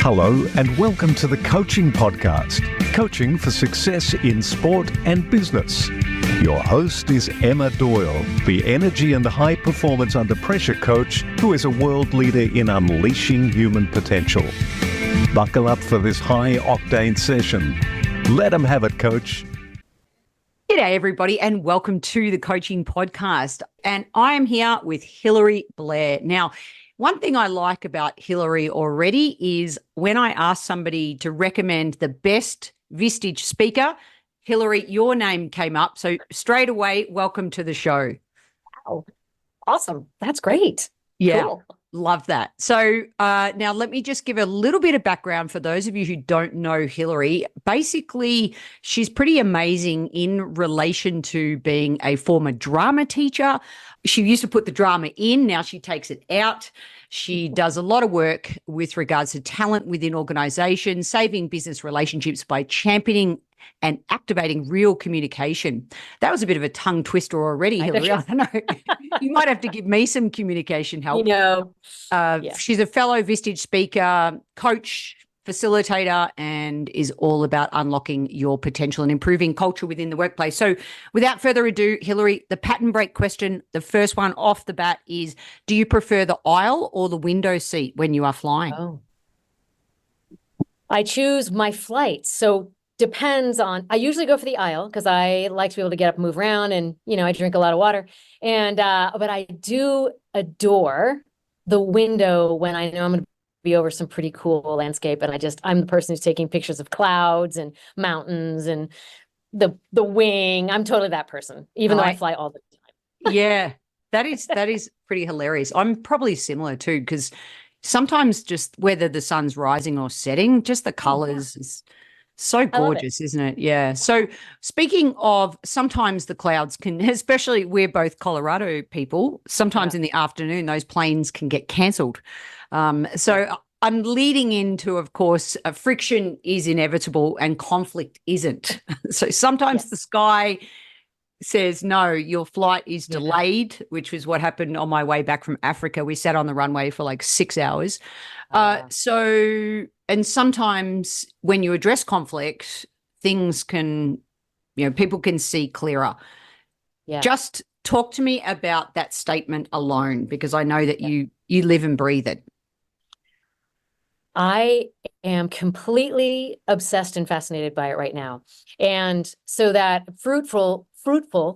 Hello and welcome to the Coaching Podcast, Coaching for Success in Sport and Business. Your host is Emma Doyle, the energy and high performance under pressure coach who is a world leader in unleashing human potential. Buckle up for this high octane session. Let them have it, coach. G'day, everybody, and welcome to the Coaching Podcast. And I am here with Hilary Blair. Now, one thing I like about Hilary already is when I ask somebody to recommend the best Vistage speaker, Hilary, your name came up. So straight away, welcome to the show. Wow. Awesome. That's great. Yeah. Cool. Love that. So now let me just give a little bit of background for those of you who don't know Hilary. Basically, she's pretty amazing in relation to being a former drama teacher. She used to put the drama in, now she takes it out. She does a lot of work with regards to talent within organizations, saving business relationships by championing and activating real communication. That was a bit of a tongue twister already, Hilary. I don't know. You might have to give me some communication help. She's a fellow Vistage speaker, coach, facilitator, and is all about unlocking your potential and improving culture within the workplace. So without further ado, Hilary, the pattern break question, the first one off the bat is, do you prefer the aisle or the window seat when you are flying? Oh, I choose my flights. So depends on, I usually go for the aisle because I like to be able to get up and move around and, I drink a lot of water. And, but I do adore the window when I know I'm going to be over some pretty cool landscape. And I'm the person who's taking pictures of clouds and mountains and the wing. I'm totally that person, even though I fly all the time. Yeah, that is pretty hilarious. I'm probably similar too, because sometimes just whether the sun's rising or setting, just the colors is so gorgeous, isn't it? Yeah. So speaking of, sometimes the clouds can, especially we're both Colorado people, sometimes in the afternoon, those planes can get cancelled. So I'm leading into, of course, friction is inevitable and conflict isn't. So sometimes the sky says, no, your flight is delayed, which was what happened on my way back from Africa. We sat on the runway for like 6 hours. And sometimes when you address conflict, things can, people can see clearer. Yeah. Just talk to me about that statement alone, because I know that you live and breathe it. I am completely obsessed and fascinated by it right now. And so that fruitful,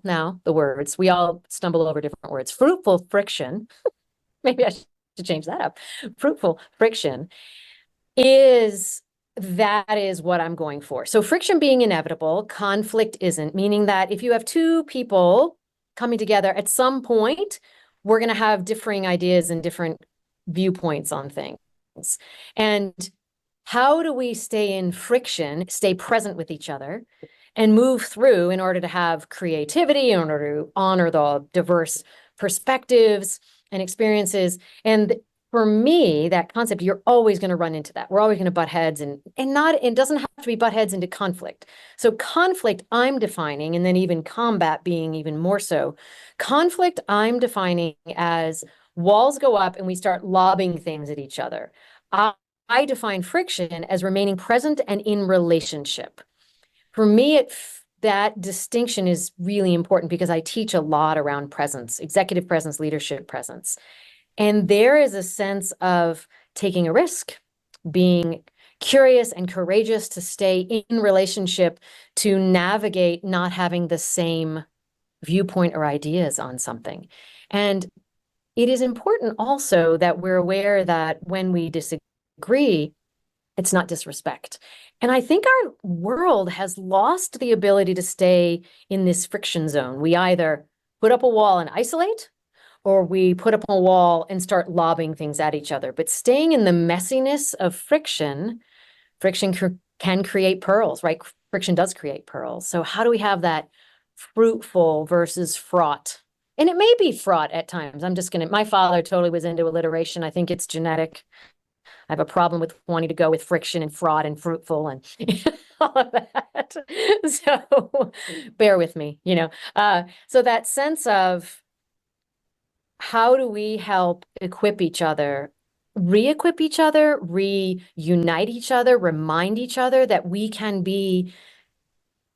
now the words, we all stumble over different words, fruitful friction, maybe I should change that up. Fruitful friction is what I'm going for. So friction being inevitable, conflict isn't, meaning that if you have two people coming together at some point, we're going to have differing ideas and different viewpoints on things. And how do we stay in friction, stay present with each other, and move through in order to have creativity, in order to honor the diverse perspectives and experiences? And for me, that concept, you're always going to run into that. We're always going to butt heads and it doesn't have to be butt heads into conflict. So conflict I'm defining, and then even combat being even more so, conflict I'm defining as walls go up and we start lobbing things at each other. I define friction as remaining present and in relationship. For me, that distinction is really important because I teach a lot around presence, executive presence, leadership presence. And there is a sense of taking a risk, being curious and courageous to stay in relationship, to navigate not having the same viewpoint or ideas on something. And it is important also that we're aware that when we disagree, it's not disrespect. And I think our world has lost the ability to stay in this friction zone. We either put up a wall and isolate, or we put up a wall and start lobbing things at each other. But staying in the messiness of friction can create pearls, right? Friction does create pearls. So how do we have that fruitful versus fraught? And it may be fraught at times. My father totally was into alliteration. I think it's genetic. I have a problem with wanting to go with friction and fraught and fruitful and all of that. So bear with me, So that sense of how do we help equip each other re-equip each other, reunite each other, remind each other that we can be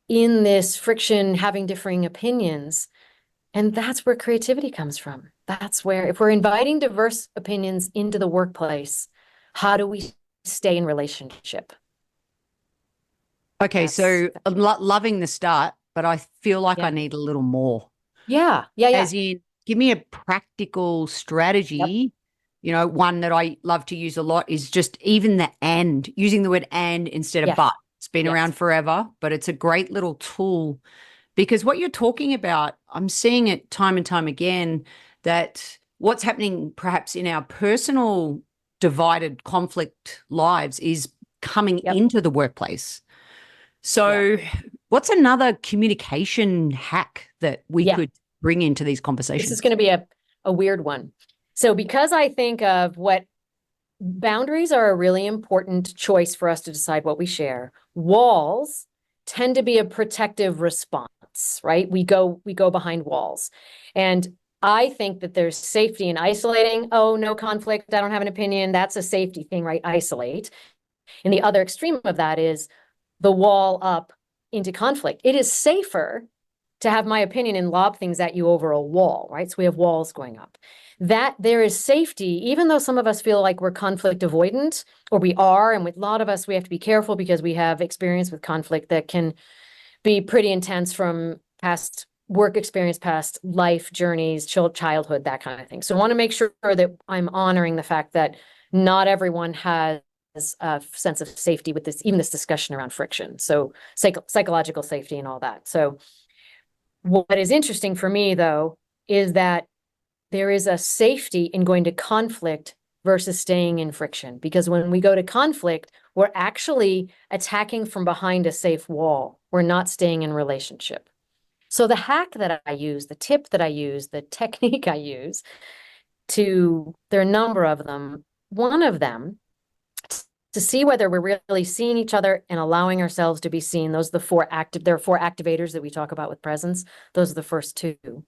in this friction, having differing opinions. And that's where creativity comes from. That's where, if we're inviting diverse opinions into the workplace, how do we stay in relationship? Okay, so I'm loving the start, but I feel like I Yeah. need a little more. Yeah. As in, give me a practical strategy. You know, one that I love to use a lot is just even the and, using the word and instead of Yes. but. It's been Yes. around forever, but it's a great little tool because what you're talking about, I'm seeing it time and time again that what's happening perhaps in our personal divided conflict lives is coming into the workplace. So, what's another communication hack that we could bring into these conversations? This is going to be a weird one. So because I think of what boundaries are a really important choice for us to decide what we share, walls tend to be a protective response, right? We go behind walls. And I think that there's safety in isolating. Oh, no conflict. I don't have an opinion. That's a safety thing, right? Isolate. And the other extreme of that is the wall up into conflict. It is safer to have my opinion and lob things at you over a wall, right? So we have walls going up. That there is safety, even though some of us feel like we're conflict avoidant, or we are, and with a lot of us, we have to be careful because we have experience with conflict that can be pretty intense from past work experience, past life journeys, childhood, that kind of thing. So I want to make sure that I'm honoring the fact that not everyone has a sense of safety with this, even this discussion around friction. So psychological safety and all that. So what is interesting for me, though, is that there is a safety in going to conflict versus staying in friction. Because when we go to conflict, we're actually attacking from behind a safe wall. We're not staying in relationship. So the hack that I use, the tip that I use, the technique I use there are a number of them. One of them, to see whether we're really seeing each other and allowing ourselves to be seen. Those are there are 4 activators that we talk about with presence. Those are the first 2,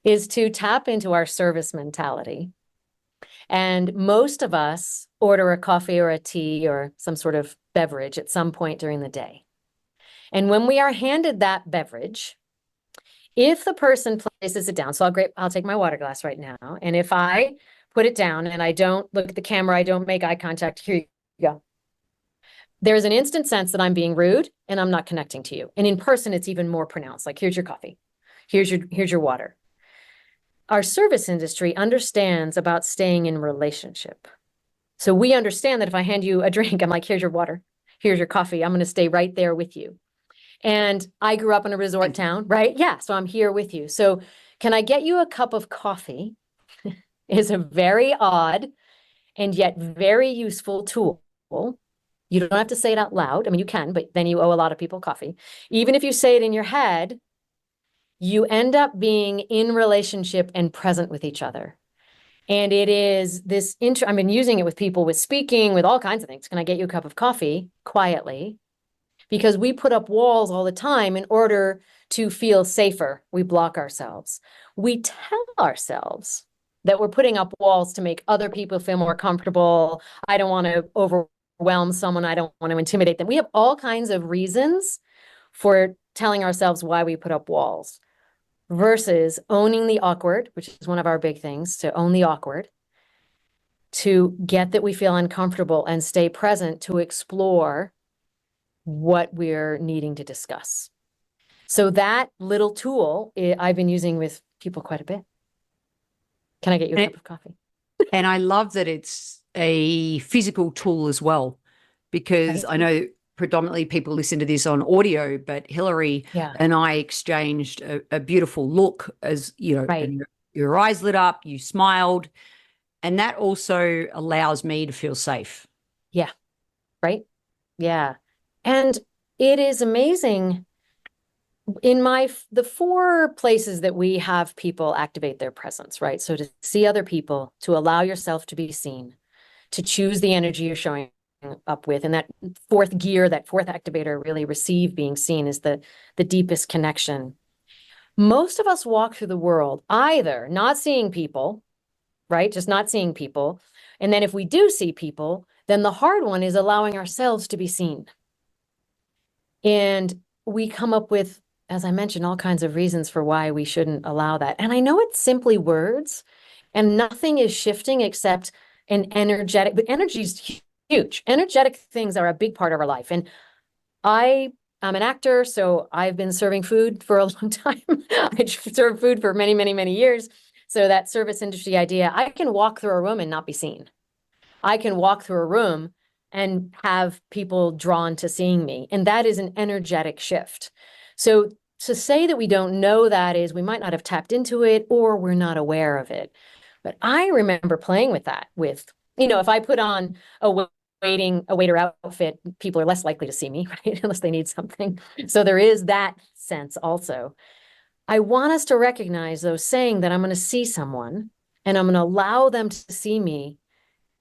is to tap into our service mentality. And most of us order a coffee or a tea or some sort of beverage at some point during the day. And when we are handed that beverage, if the person places it down, so I'll take my water glass right now. And if I put it down and I don't look at the camera, I don't make eye contact, here you go. There's an instant sense that I'm being rude and I'm not connecting to you. And in person, it's even more pronounced. Like, here's your coffee. Here's your water. Our service industry understands about staying in relationship. So we understand that if I hand you a drink, I'm like, here's your water. Here's your coffee. I'm going to stay right there with you. And I grew up in a resort town, right? Yeah. So I'm here with you. So can I get you a cup of coffee? Is a very odd and yet very useful tool. You don't have to say it out loud. I mean, you can, but then you owe a lot of people coffee. Even if you say it in your head, you end up being in relationship and present with each other. And it is this, I've been using it with people, with speaking, with all kinds of things. Can I get you a cup of coffee quietly? Because we put up walls all the time in order to feel safer. We block ourselves. We tell ourselves that we're putting up walls to make other people feel more comfortable. I don't want to overwhelm someone. I don't want to intimidate them. We have all kinds of reasons for telling ourselves why we put up walls versus owning the awkward, which is one of our big things, to own the awkward, to get that we feel uncomfortable and stay present to explore what we're needing to discuss. So that little tool I've been using with people quite a bit. Can I get you a cup of coffee? And I love that it's a physical tool as well, because I know predominantly people listen to this on audio, but Hilary and I exchanged a beautiful look as, you know, and your eyes lit up, you smiled, and that also allows me to feel safe. Yeah. Right. Yeah. And it is amazing. In the 4 places that we have people activate their presence, right? So to see other people, to allow yourself to be seen, to choose the energy you're showing up with. And that 4th gear, that 4th activator, really receive being seen, is the deepest connection. Most of us walk through the world either not seeing people, right? Just not seeing people, And then if we do see people, then the hard one is allowing ourselves to be seen. And we come up with, as I mentioned, all kinds of reasons for why we shouldn't allow that. And I know it's simply words and nothing is shifting except an energetic, but energy is huge. Energetic things are a big part of our life. And I'm an actor, so I've been serving food for a long time. I served food for many, many, many years. So that service industry idea, I can walk through a room and not be seen. I can walk through a room and have people drawn to seeing me. And that is an energetic shift. So to say that we don't know that is we might not have tapped into it or we're not aware of it. But I remember playing with that with, if I put on a waiter outfit, people are less likely to see me, right? Unless they need something. So there is that sense also. I want us to recognize, though, saying that I'm going to see someone and I'm going to allow them to see me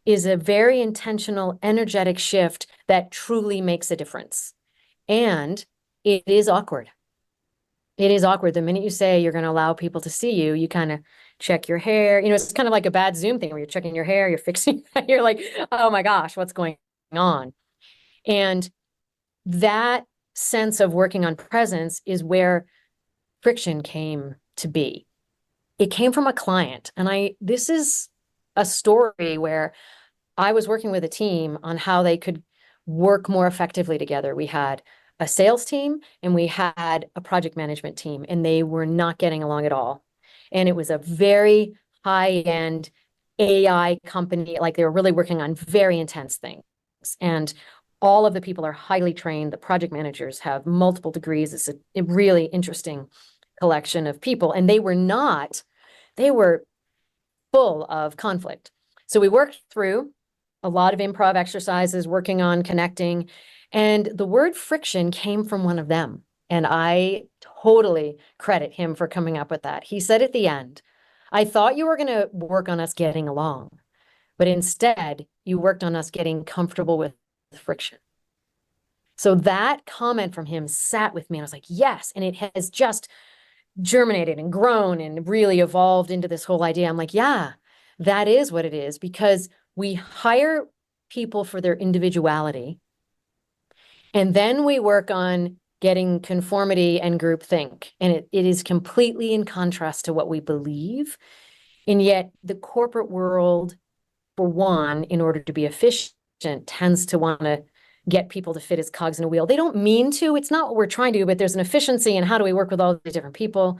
is a very intentional, energetic shift that truly makes a difference. And it is awkward. It is awkward. The minute you say you're going to allow people to see you, you kind of check your hair. It's kind of like a bad Zoom thing where you're checking your hair, you're fixing, you're like, oh my gosh, what's going on? And that sense of working on presence is where friction came to be. It came from a client. And this is a story where I was working with a team on how they could work more effectively together. We had a sales team and we had a project management team, and they were not getting along at all. And it was a very high-end AI company, like they were really working on very intense things. And all of the people are highly trained. The project managers have multiple degrees. It's a really interesting collection of people. And they were full of conflict. So we worked through a lot of improv exercises, working on connecting. And the word friction came from one of them. And I totally credit him for coming up with that. He said at the end, I thought you were going to work on us getting along, but instead you worked on us getting comfortable with friction. So that comment from him sat with me. And I was like, yes. And it has just germinated and grown and really evolved into this whole idea. I'm like, yeah, that is what it is, because we hire people for their individuality. And then we work on getting conformity and groupthink. And it is completely in contrast to what we believe. And yet the corporate world, for one, in order to be efficient, tends to want to get people to fit as cogs in a wheel. They don't mean to. It's not what we're trying to do, but there's an efficiency in how do we work with all these different people.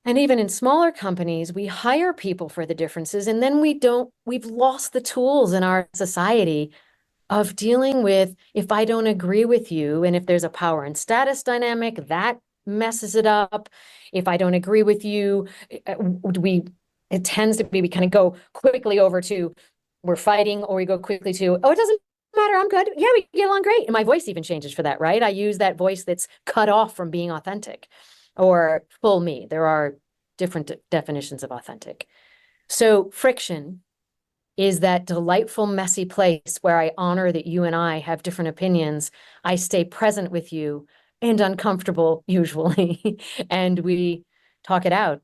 And even in smaller companies, we hire people for the differences, and then we've lost the tools in our society of dealing with, if I don't agree with you, and if there's a power and status dynamic, that messes it up. If I don't agree with you, it tends to be, we kind of go quickly over to, we're fighting, or we go quickly to, oh, it doesn't matter, I'm good. Yeah, we get along great. And my voice even changes for that, right? I use that voice that's cut off from being authentic or full me. There are different definitions of authentic. So friction is that delightful, messy place where I honor that you and I have different opinions. I stay present with you and uncomfortable usually, and we talk it out.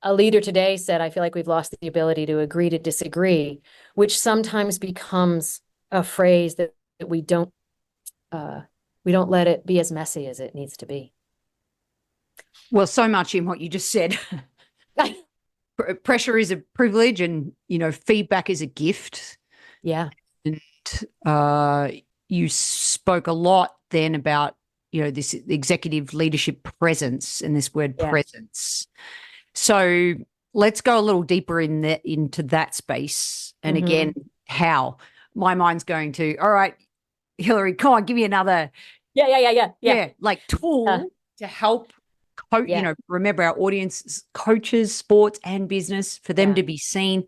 A leader today said, I feel like we've lost the ability to agree to disagree, which sometimes becomes a phrase that we don't let it be as messy as it needs to be. Well, so much in what you just said. Pressure is a privilege, and feedback is a gift. Yeah. And you spoke a lot then about this executive leadership presence and this word presence. So let's go a little deeper into that space. And again, how my mind's going to, all right, Hilary, come on, give me another like tool to help remember our audience, coaches, sports and business, for them to be seen.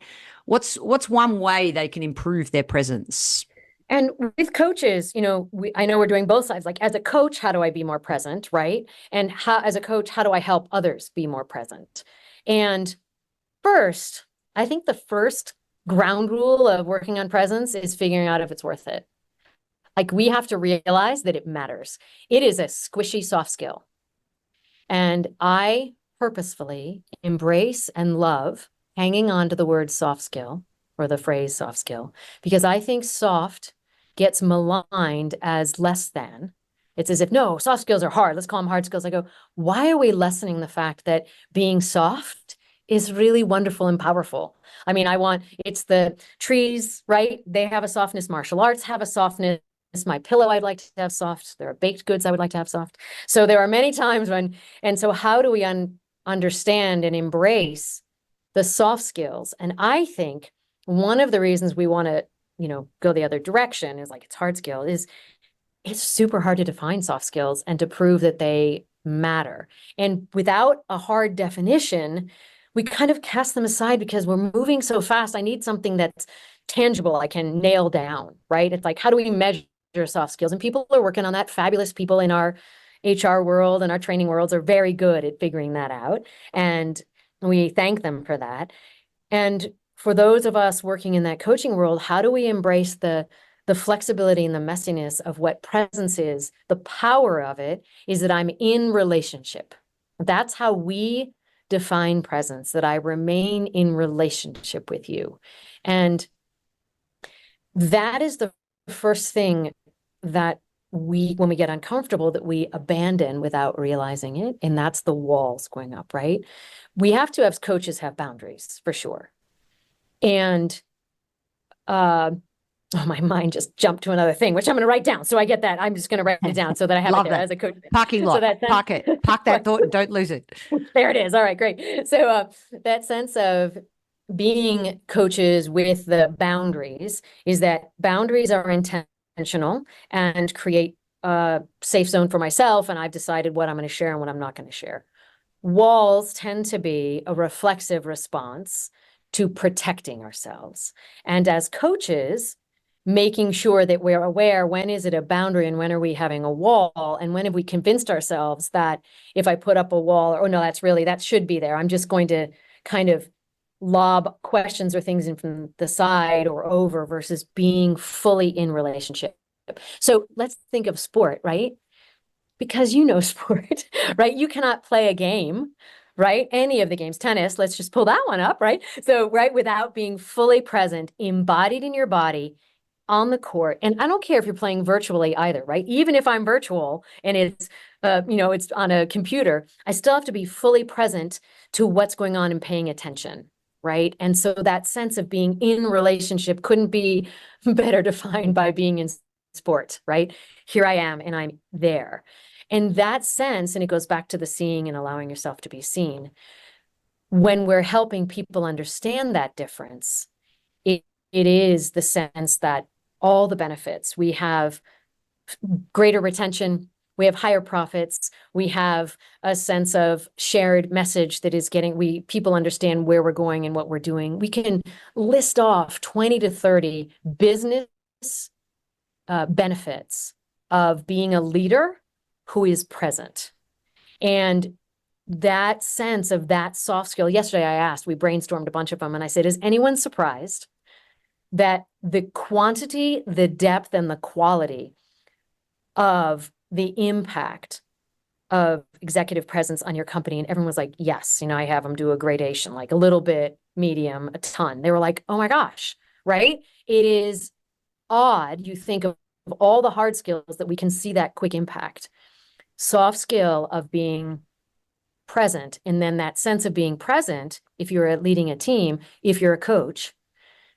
What's one way they can improve their presence? And with coaches, I know we're doing both sides. Like, as a coach, how do I be more present, right? And as a coach, how do I help others be more present? And first, I think the first ground rule of working on presence is figuring out if it's worth it. Like, we have to realize that it matters. It is a squishy soft skill. And I purposefully embrace and love hanging on to the word soft skill or the phrase soft skill, because I think soft gets maligned as less than. It's as if, no, soft skills are hard. Let's call them hard skills. I go, why are we lessening the fact that being soft is really wonderful and powerful? I mean, it's the trees, right? They have a softness. Martial arts have a softness. My pillow, I'd like to have soft. There are baked goods I would like to have soft. So there are many times and so how do we understand and embrace the soft skills? And I think one of the reasons we want to, go the other direction is like, it's hard skill, is it's super hard to define soft skills and to prove that they matter. And without a hard definition, we kind of cast them aside because we're moving so fast. I need something that's tangible, I can nail down, right? It's like, how do we measure soft skills? And people are working on that. Fabulous people in our HR world and our training worlds are very good at figuring that out. And we thank them for that. And for those of us working in that coaching world, how do we embrace the flexibility and the messiness of what presence is? The power of it is that I'm in relationship. That's how we define presence, that I remain in relationship with you. And that is the first thing that when we get uncomfortable, that we abandon without realizing it. And that's the walls going up, right? We have to, as coaches, have boundaries for sure. And, my mind just jumped to another thing, which I'm going to write down. So I get that. I'm just going to write it down so that I have it there as a coach. Parking lot. So park it. Park that thought and don't lose it. There it is. All right, great. So that sense of being coaches with the boundaries is that boundaries are intentional and create a safe zone for myself. And I've decided what I'm going to share and what I'm not going to share. Walls tend to be a reflexive response to protecting ourselves. And as coaches, making sure that we're aware, when is it a boundary and when are we having a wall? And when have we convinced ourselves that if I put up a wall, or, oh no, that should be there. I'm just going to kind of lob questions or things in from the side or over versus being fully in relationship. So let's think of sport, right? Because sport, right? You cannot play a game, right? Any of the games, tennis, let's just pull that one up, right? So, right, without being fully present, embodied in your body, on the court. And I don't care if you're playing virtually either, right? Even if I'm virtual and it's, it's on a computer, I still have to be fully present to what's going on and paying attention, right? And so that sense of being in relationship couldn't be better defined by being in sport, right? Here I am and I'm there. And that sense, and it goes back to the seeing and allowing yourself to be seen, when we're helping people understand that difference, it is the sense that all the benefits, we have greater retention, we have higher profits, we have a sense of shared message that is people understand where we're going and what we're doing. We can list off 20 to 30 business benefits of being a leader who is present. And that sense of that soft skill, yesterday we brainstormed a bunch of them, and I said, is anyone surprised that the quantity, the depth, and the quality of the impact of executive presence on your company? And everyone was like, yes, I have them do a gradation, like a little bit, medium, a ton. They were like, oh my gosh, right? It is odd. You think of all the hard skills that we can see that quick impact. Soft skill of being present, and then that sense of being present, if you're leading a team, if you're a coach,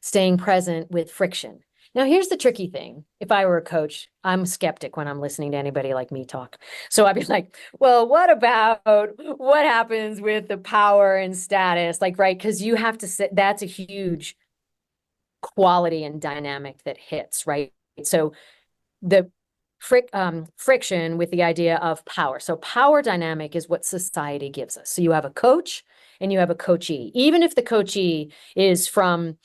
staying present with friction. Now, here's the tricky thing. If I were a coach, I'm a skeptic when I'm listening to anybody like me talk. So I'd be like, well, what happens with the power and status? Like, right, because you have to sit, that's a huge quality and dynamic that hits, right? So the friction with the idea of power. So power dynamic is what society gives us. So you have a coach and you have a coachee. Even if the coachee is from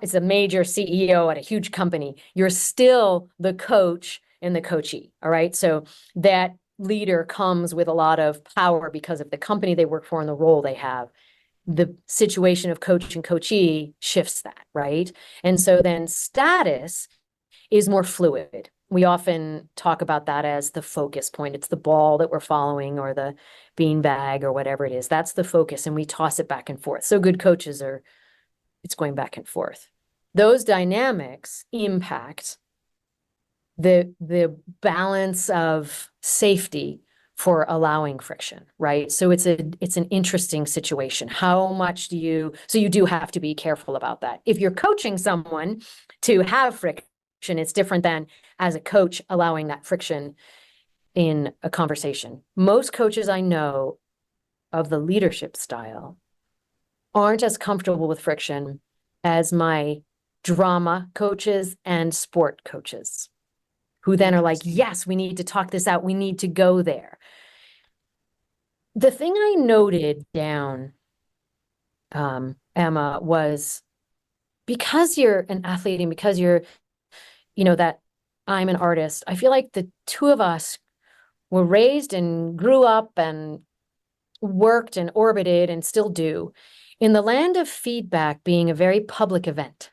it's a major CEO at a huge company, you're still the coach and the coachee. All right. So that leader comes with a lot of power because of the company they work for and the role they have. The situation of coach and coachee shifts that, right? And so then status is more fluid. We often talk about that as the focus point. It's the ball that we're following or the bean bag or whatever it is. That's the focus, and we toss it back and forth. So good coaches are it's going back and forth. Those dynamics impact the balance of safety for allowing friction, right? So it's an interesting situation. How much so you do have to be careful about that. If you're coaching someone to have friction, it's different than as a coach allowing that friction in a conversation. Most coaches I know of the leadership style aren't as comfortable with friction as my drama coaches and sport coaches, who then are like, yes, we need to talk this out. We need to go there. The thing I noted down, Emma, was because you're an athlete and because you're, that I'm an artist, I feel like the two of us were raised and grew up and worked and orbited and still do in the land of feedback being a very public event.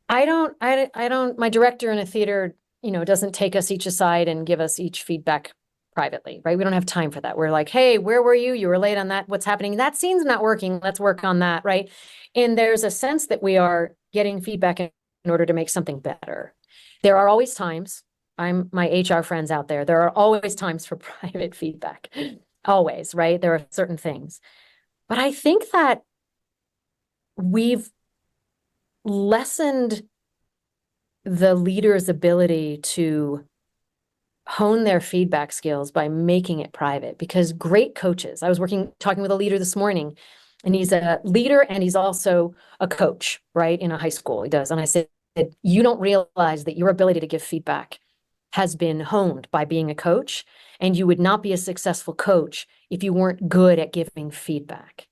My director in a theater, doesn't take us each aside and give us each feedback privately, right? We don't have time for that. We're like, hey, where were you? You were late on that. What's happening? That scene's not working. Let's work on that, right? And there's a sense that we are getting feedback in order to make something better. There are always times, my HR friends out there, there are always times for private feedback. Always, right? There are certain things. But I think that we've lessened the leader's ability to hone their feedback skills by making it private, because great coaches, I was talking with a leader this morning, and he's a leader and he's also a coach, right? In a high school, he does. And I said, you don't realize that your ability to give feedback has been honed by being a coach, and you would not be a successful coach if you weren't good at giving feedback.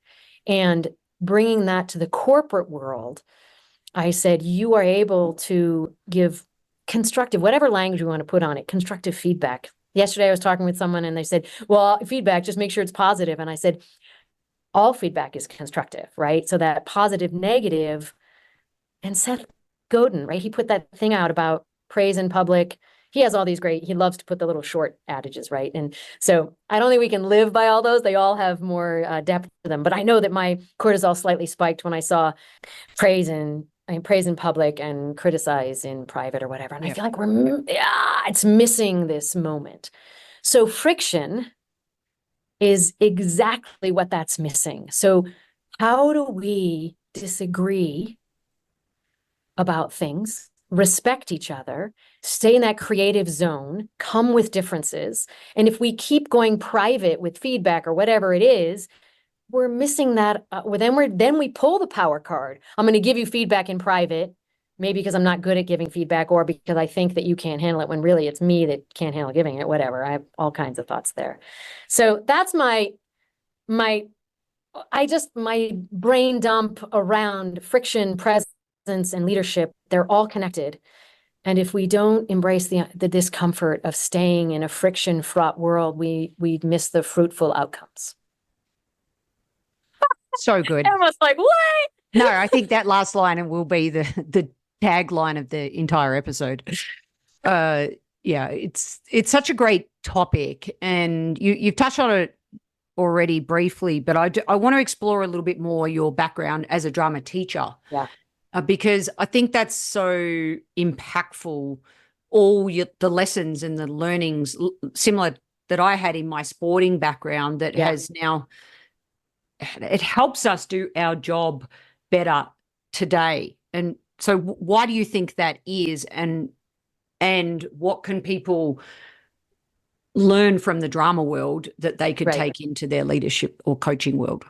And bringing that to the corporate world, I said, you are able to give constructive, whatever language we want to put on it, constructive feedback. Yesterday, I was talking with someone and they said, well, feedback, just make sure it's positive. And I said, all feedback is constructive, right? So that positive, negative, and Seth Godin, right? He put that thing out about praise in public. He has all these he loves to put the little short adages, right? And so I don't think we can live by all those. They all have more depth to them. But I know that my cortisol slightly spiked when I saw praise in public and criticize in private or whatever. And I feel like it's missing this moment. So friction is exactly what that's missing. So how do we disagree about things, respect each other, stay in that creative zone, come with differences? And if we keep going private with feedback or whatever it is, we're missing that. Then we pull the power card. I'm going to give you feedback in private, maybe because I'm not good at giving feedback, or because I think that you can't handle it, when really it's me that can't handle giving it, whatever. I have all kinds of thoughts there. So that's my brain dump around friction, presence, and leadership. They're all connected. And if we don't embrace the discomfort of staying in a friction-fraught world, we miss the fruitful outcomes. So good. Everyone's like, what? No, I think that last line will be the tagline of the entire episode. It's such a great topic, and you've touched on it already briefly, but I want to explore a little bit more your background as a drama teacher. Yeah. Because I think that's so impactful. All the lessons and the learnings similar that I had in my sporting background that has now, it helps us do our job better today. And so why do you think that is, and what can people learn from the drama world that they could take into their leadership or coaching world?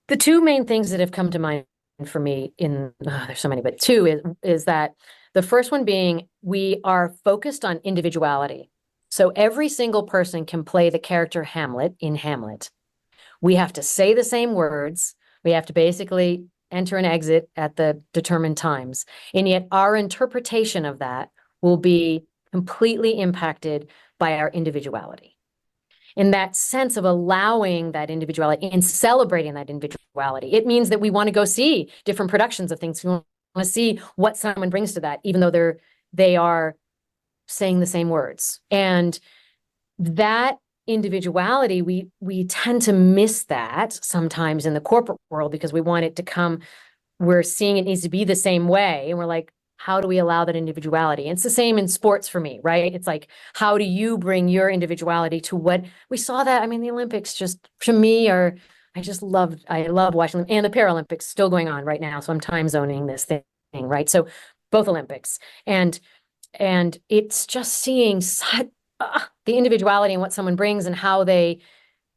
The two main things that have come to mind for me there's so many, but two is that the first one being, we are focused on individuality. So every single person can play the character Hamlet in Hamlet. We have to say the same words. We have to basically enter and exit at the determined times. And yet our interpretation of that will be completely impacted by our individuality. In that sense of allowing that individuality and celebrating that individuality, it means that we want to go see different productions of things. We want to see what someone brings to that, even though they are saying the same words. And that individuality, we tend to miss that sometimes in the corporate world because we want it to come, we're seeing it needs to be the same way. And we're like, how do we allow that individuality? And it's the same in sports for me, right? It's like, how do you bring your individuality to what we saw that? I mean, the Olympics just to me are, I love watching them, and the Paralympics still going on right now. So I'm time zoning this thing, right? So both Olympics and it's just seeing such, the individuality and what someone brings and how they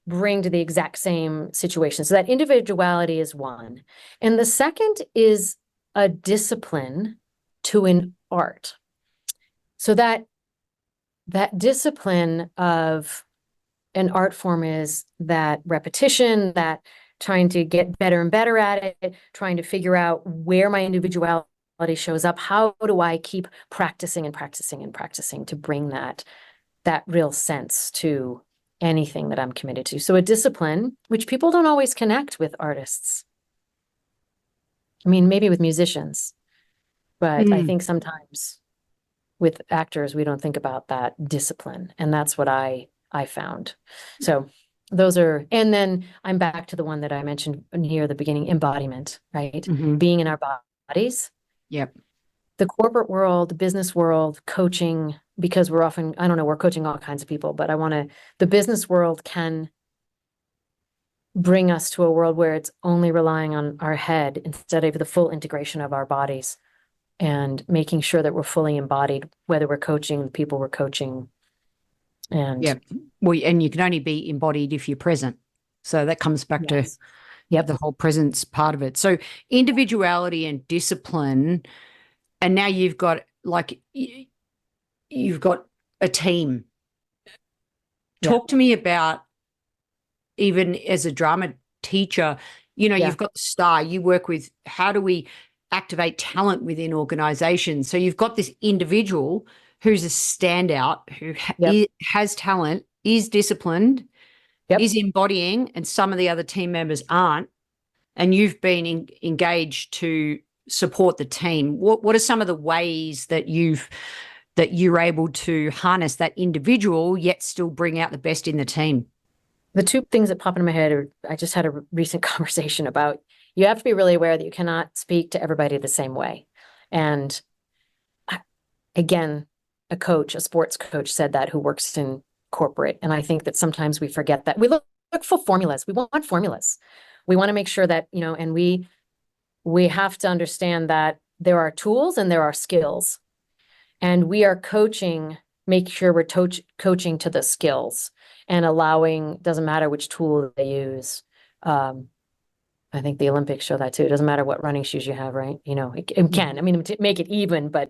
bring to the exact same situation. So that individuality is one. And the second is a discipline to an art. So that discipline of an art form is that repetition, that trying to get better and better at it, trying to figure out where my individuality shows up. How do I keep practicing and practicing and practicing to bring that real sense to anything that I'm committed to? So a discipline, which people don't always connect with artists. I mean, maybe with musicians, but I think sometimes with actors, we don't think about that discipline. And that's what I found. So those are, and then I'm back to the one that I mentioned near the beginning, embodiment, right? Being in our bodies. Yep. The corporate world, the business world, coaching, because we're often, I don't know, we're coaching all kinds of people, but the business world can bring us to a world where it's only relying on our head instead of the full integration of our bodies and making sure that we're fully embodied, whether we're coaching the people we're coaching. And yeah, well, and you can only be embodied if you're present. So that comes back to the whole presence part of it. So individuality and discipline, and now you've got a team. Talk to me about, even as a drama teacher, you've got the star, you work with, how do we activate talent within organizations? So you've got this individual who's a standout, who has talent, is disciplined, is embodying, and some of the other team members aren't, and you've been engaged to support the team. What are some of the ways that you're able to harness that individual yet still bring out the best in the team? The two things that pop into my head are, I just had a recent conversation about, you have to be really aware that you cannot speak to everybody the same way. And again, a sports coach said that, who works in corporate. And I think that sometimes we forget that. We look for formulas. We want formulas. We want to make sure that, and we have to understand that there are tools and there are skills. And we are coaching, make sure we're coaching to the skills and allowing, doesn't matter which tool they use. I think the Olympics show that too. It doesn't matter what running shoes you have, right? It can, I mean, to make it even, but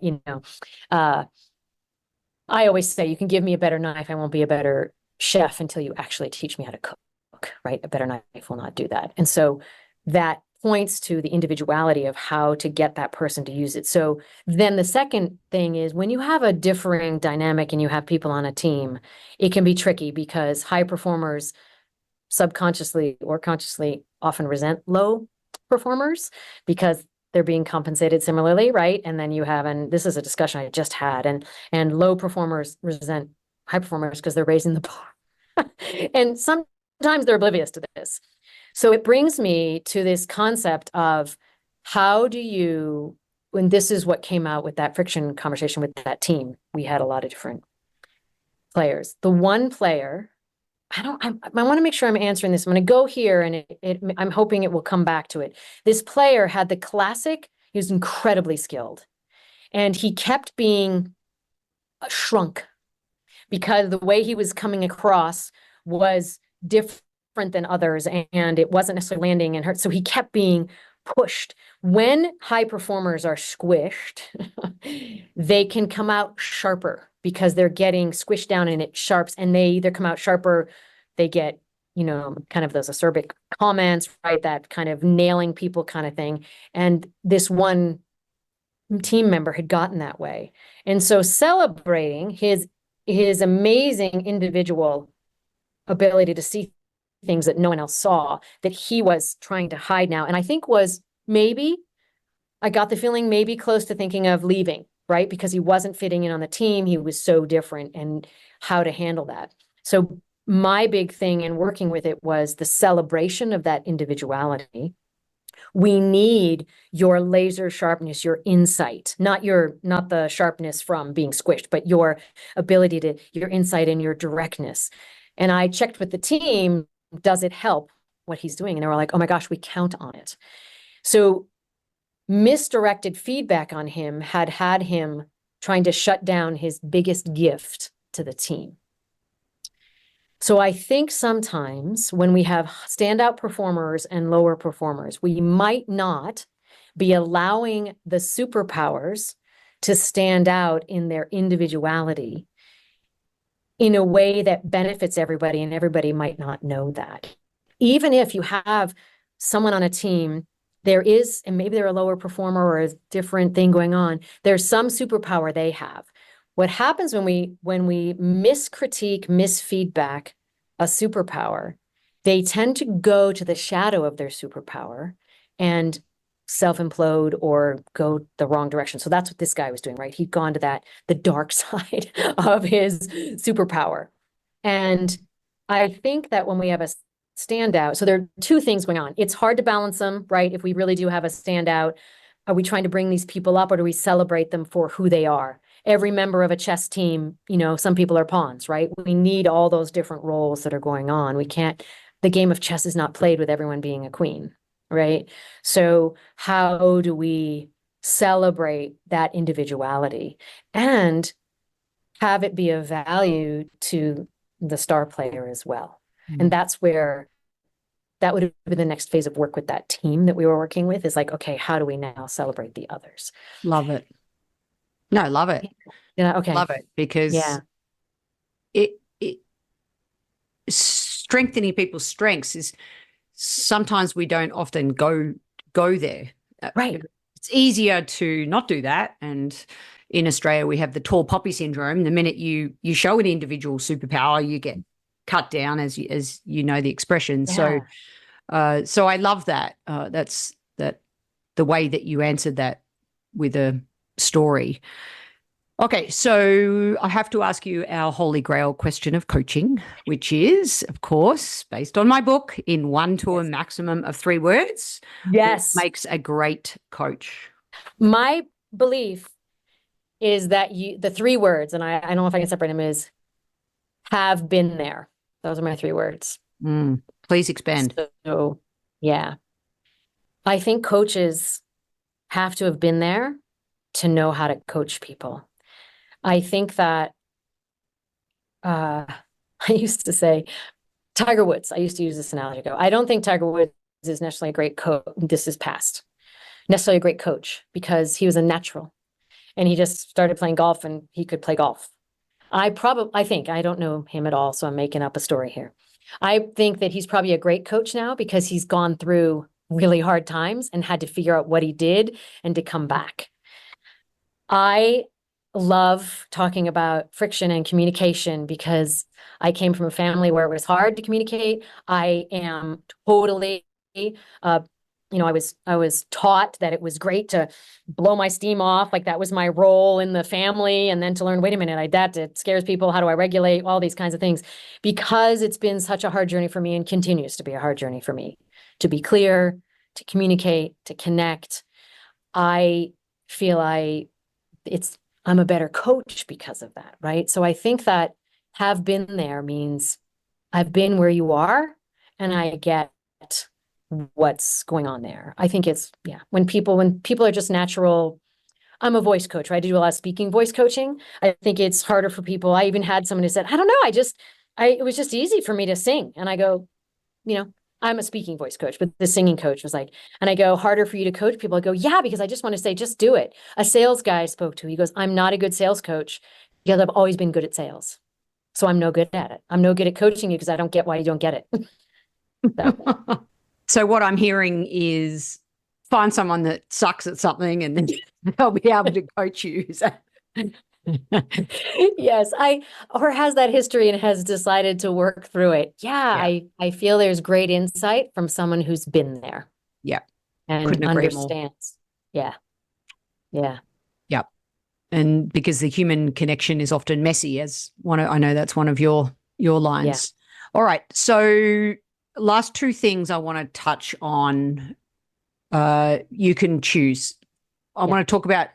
I always say, you can give me a better knife, I won't be a better chef until you actually teach me how to cook, right? A better knife will not do that. And so that points to the individuality of how to get that person to use it. So then the second thing is, when you have a differing dynamic and you have people on a team, it can be tricky because high performers subconsciously or consciously often resent low performers because they're being compensated similarly, right? And then you have, and this is a discussion I just had, and low performers resent high performers because they're raising the bar. And sometimes they're oblivious to this. So it brings me to this concept of, how do you, when this is what came out with that friction conversation with that team, we had a lot of different players. The one player, I want to make sure I'm answering this. I'm going to go here, and I'm hoping it will come back to it. This player had the classic, he was incredibly skilled, and he kept being shrunk because the way he was coming across was different than others, and it wasn't necessarily landing and hurt. So he kept being pushed. When high performers are squished, they can come out sharper because they're getting squished down and it sharps, and they either come out sharper, they get, kind of those acerbic comments, right? That kind of nailing people kind of thing. And this one team member had gotten that way. And so celebrating his amazing individual ability to see things that no one else saw, that he was trying to hide now. And I think I got the feeling maybe close to thinking of leaving, right? Because he wasn't fitting in on the team. He was so different, and how to handle that. So my big thing in working with it was the celebration of that individuality. We need your laser sharpness, your insight, not the sharpness from being squished, but your ability to, your insight and your directness. And I checked with the team, does it help what he's doing? And they were like, oh my gosh, we count on it. So misdirected feedback on him had him trying to shut down his biggest gift to the team. So I think sometimes when we have standout performers and lower performers, we might not be allowing the superpowers to stand out in their individuality in a way that benefits everybody, and everybody might not know that. Even if you have someone on a team, there is, and maybe they're a lower performer or a different thing going on, there's some superpower they have. What happens when we miscritique, misfeedback a superpower, they tend to go to the shadow of their superpower and self-implode or go the wrong direction. So that's what this guy was doing, right? He'd gone to the dark side of his superpower. And I think that when we have a standout, so there are two things going on. It's hard to balance them, right? If we really do have a standout, are we trying to bring these people up, or do we celebrate them for who they are? Every member of a chess team, some people are pawns, right? We need all those different roles that are going on. The game of chess is not played with everyone being a queen, right? So how do we celebrate that individuality and have it be of value to the star player as well? And that's where that would be the next phase of work with that team that we were working with, is like, okay, how do we now celebrate the others? Love it. No, love it. Yeah. Okay. Love it, because it strengthening people's strengths is, sometimes we don't often go there. Right. It's easier to not do that. And in Australia, we have the tall poppy syndrome. The minute you show an individual superpower, you get cut down, as you know the expression. Yeah. So I love that. That's the way that you answered that with a story. Okay, so I have to ask you our holy grail question of coaching, which is, of course, based on my book, in 1 to a maximum of 3 words. Yes. What makes a great coach? My belief is that the 3 words, and I don't know if I can separate them, is have been there. Those are my 3 words. Please expand. So, yeah. I think coaches have to have been there to know how to coach people. I think that I used to say, Tiger Woods, I used to use this analogy. I don't think Tiger Woods is necessarily a great coach. This is past. Necessarily a great coach, because he was a natural and he just started playing golf and he could play golf. I don't know him at all, so I'm making up a story here. I think that he's probably a great coach now because he's gone through really hard times and had to figure out what he did and to come back. I love talking about friction and communication because I came from a family where it was hard to communicate. I am totally, I was taught that it was great to blow my steam off, like that was my role in the family, and then to learn, wait a minute, it scares people. How do I regulate? All these kinds of things, because it's been such a hard journey for me and continues to be a hard journey for me to be clear, to communicate, to connect. I feel I'm a better coach because of that, right? So I think that have been there means I've been where you are and I get what's going on there. I think it's, when people are just natural. I'm a voice coach, right? I do a lot of speaking voice coaching. I think it's harder for people. I even had someone who said, I don't know, it was just easy for me to sing. And I go, I'm a speaking voice coach, but the singing coach was like, and I go, harder for you to coach people? I go, yeah, because I just want to say, just do it. A sales guy I spoke to, he goes, I'm not a good sales coach because I've always been good at sales. So I'm no good at it. I'm no good at coaching you because I don't get why you don't get it. So what I'm hearing is find someone that sucks at something and then they'll be able to coach you. Yes, or has that history and has decided to work through it. Yeah. I feel there's great insight from someone who's been there. Yeah. And understands. Yeah. Yeah. Yep. And because the human connection is often messy, I know that's one of your lines. All right. So last two things I want to touch on. You can choose. I want to talk about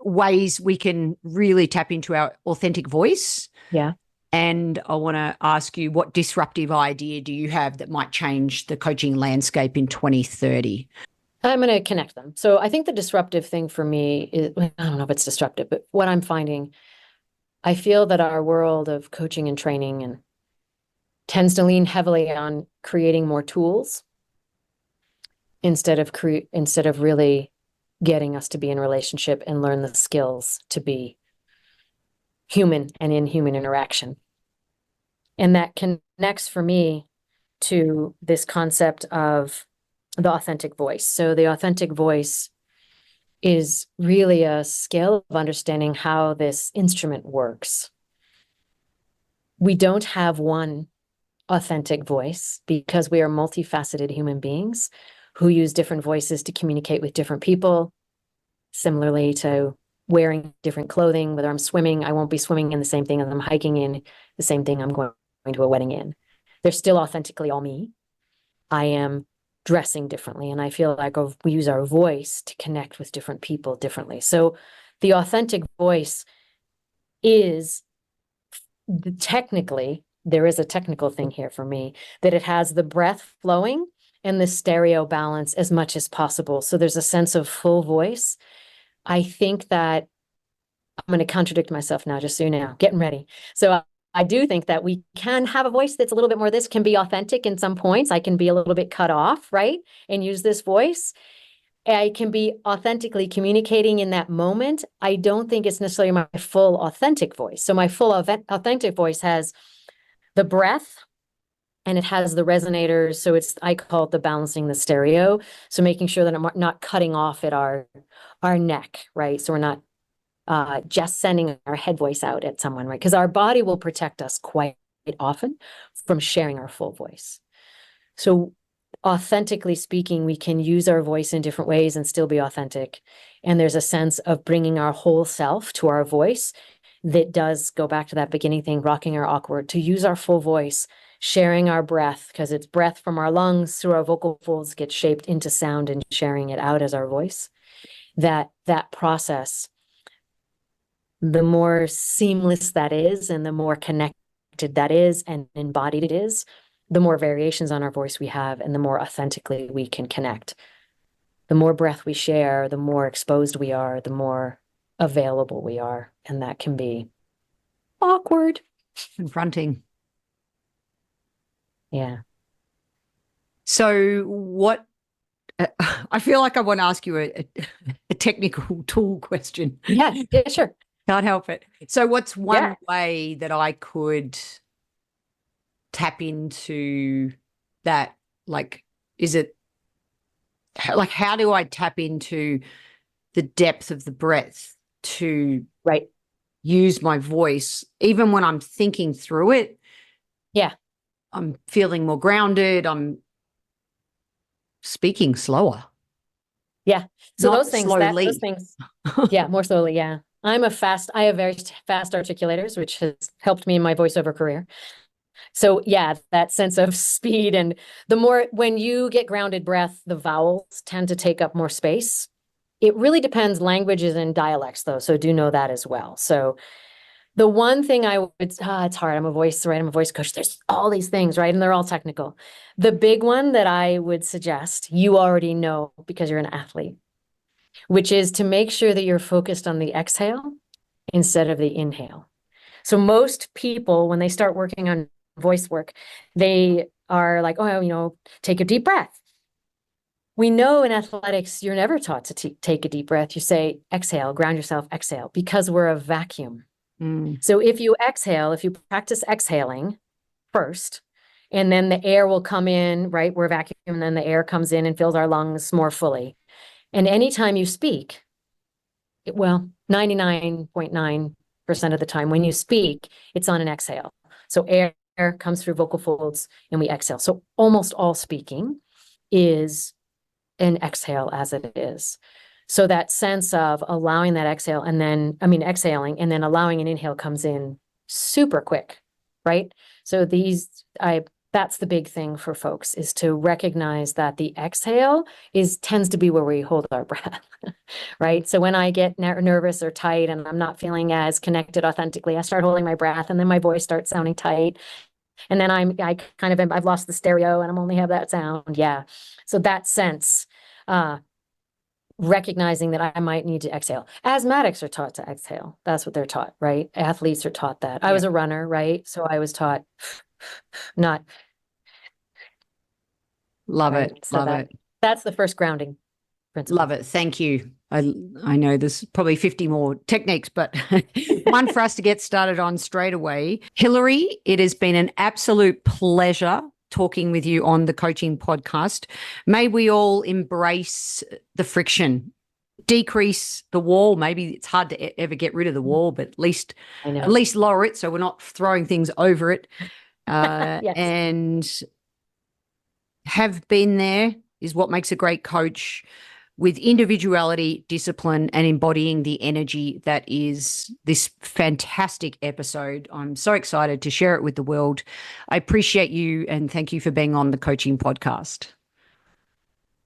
ways we can really tap into our authentic voice. Yeah. And I want to ask you, what disruptive idea do you have that might change the coaching landscape in 2030? I'm going to connect them. So I think the disruptive thing for me is, I don't know if it's disruptive, but what I'm finding, I feel that our world of coaching and training and tends to lean heavily on creating more tools instead of really getting us to be in relationship and learn the skills to be human and in human interaction. And that connects for me to this concept of the authentic voice. So the authentic voice is really a skill of understanding how this instrument works. We don't have one authentic voice because we are multifaceted human beings who use different voices to communicate with different people. Similarly to wearing different clothing, whether I'm swimming, I won't be swimming in the same thing as I'm hiking in, the same thing I'm going to a wedding in. They're still authentically all me. I am dressing differently, and I feel like we use our voice to connect with different people differently. So the authentic voice is technically, there is a technical thing here for me, that it has the breath flowing and the stereo balance as much as possible. So there's a sense of full voice. I think that I'm going to contradict myself now, just so you know, getting ready. So I do think that we can have a voice that's a little bit more, this can be authentic in some points. I can be a little bit cut off, right? And use this voice. I can be authentically communicating in that moment. I don't think it's necessarily my full authentic voice. So my full authentic voice has the breath and it has the resonators. So I call it the balancing the stereo. So making sure that I'm not cutting off at our neck, right? So we're not just sending our head voice out at someone, right? Because our body will protect us quite often from sharing our full voice. So authentically speaking, we can use our voice in different ways and still be authentic. And there's a sense of bringing our whole self to our voice that does go back to that beginning thing, rocking our awkward, to use our full voice, sharing our breath, because it's breath from our lungs through our vocal folds gets shaped into sound and sharing it out as our voice. That process, the more seamless that is and the more connected that is and embodied it is, the more variations on our voice we have and the more authentically we can connect. The more breath we share, the more exposed we are, the more available we are. And that can be awkward. Confronting. Yeah. So what, I feel like I want to ask you a technical tool question. Yeah, sure. Can't help it. So what's one way that I could tap into that? Like, is it like, how do I tap into the depth of the breath to use my voice, even when I'm thinking through it? Yeah. I'm feeling more grounded. I'm speaking slower. Yeah. So Not those things, yeah, more slowly. Yeah. I have very fast articulators, which has helped me in my voiceover career. So yeah, that sense of speed, and when you get grounded breath, the vowels tend to take up more space. It really depends languages and dialects though. So do know that as well. So the one thing it's hard. I'm a voice coach. There's all these things, right? And they're all technical. The big one that I would suggest, you already know because you're an athlete, which is to make sure that you're focused on the exhale instead of the inhale. So most people, when they start working on voice work, they are like, take a deep breath. We know in athletics, you're never taught to take a deep breath. You say, exhale, ground yourself, exhale, because we're a vacuum. So if you practice exhaling first, and then the air will come in, right? We're a vacuum, and then the air comes in and fills our lungs more fully. And anytime you speak, 99.9% of the time when you speak, it's on an exhale. So air comes through vocal folds and we exhale. So almost all speaking is an exhale as it is. So that sense of allowing that exhaling and then allowing an inhale comes in super quick. right? So that's the big thing for folks, is to recognize that the exhale tends to be where we hold our breath, right? So when I get nervous or tight and I'm not feeling as connected authentically, I start holding my breath, and then my voice starts sounding tight. And then I've lost the stereo and I'm only have that sound. Yeah. So that sense, recognizing that I might need to exhale. Asthmatics are taught to exhale. That's what they're taught, right? Athletes are taught that. I was a runner, right? So I was taught not. Love right? it. So Love it. That's the first grounding principle. Love it. Thank you. I know there's probably 50 more techniques, but one for us to get started on straight away. Hilary, it has been an absolute pleasure talking with you on the coaching podcast. May we all embrace the friction, decrease the wall. Maybe it's hard to ever get rid of the wall, but at least lower it so we're not throwing things over it. Yes. And have been there is what makes a great coach, with individuality, discipline, and embodying the energy that is this fantastic episode. I'm so excited to share it with the world. I appreciate you, and thank you for being on the coaching podcast.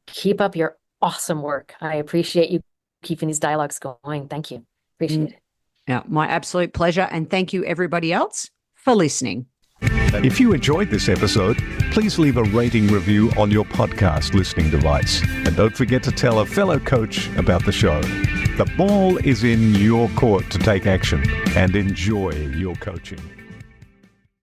Keep up your awesome work. I appreciate you keeping these dialogues going. Thank you. Appreciate it. Yeah, my absolute pleasure. And thank you, everybody else, for listening. If you enjoyed this episode, please leave a rating review on your podcast listening device. And don't forget to tell a fellow coach about the show. The ball is in your court to take action and enjoy your coaching.